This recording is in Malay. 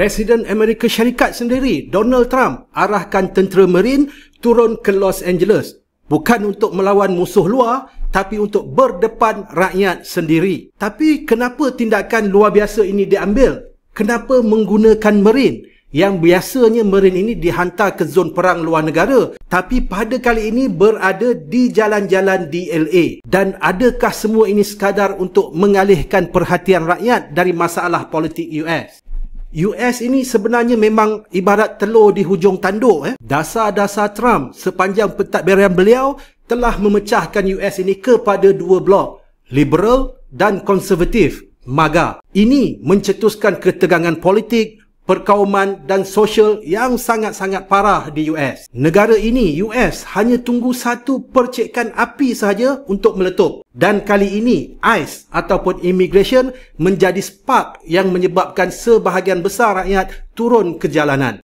Presiden Amerika Syarikat sendiri, Donald Trump, arahkan tentera Marine turun ke Los Angeles. Bukan untuk melawan musuh luar, tapi untuk berdepan rakyat sendiri. Tapi kenapa tindakan luar biasa ini diambil? Kenapa menggunakan Marine? Yang biasanya Marine ini dihantar ke zon perang luar negara, tapi pada kali ini berada di jalan-jalan di LA. Dan adakah semua ini sekadar untuk mengalihkan perhatian rakyat dari masalah politik US? US ini sebenarnya memang ibarat telur di hujung tanduk. Dasar-dasar Trump sepanjang pentadbiran beliau telah memecahkan US ini kepada dua blok, liberal dan konservatif, MAGA. Ini mencetuskan ketegangan politik, perkauman dan sosial yang sangat-sangat parah di US. Negara ini, US, hanya tunggu satu percikan api sahaja untuk meletup. Dan kali ini, ICE ataupun immigration menjadi spark yang menyebabkan sebahagian besar rakyat turun ke jalanan.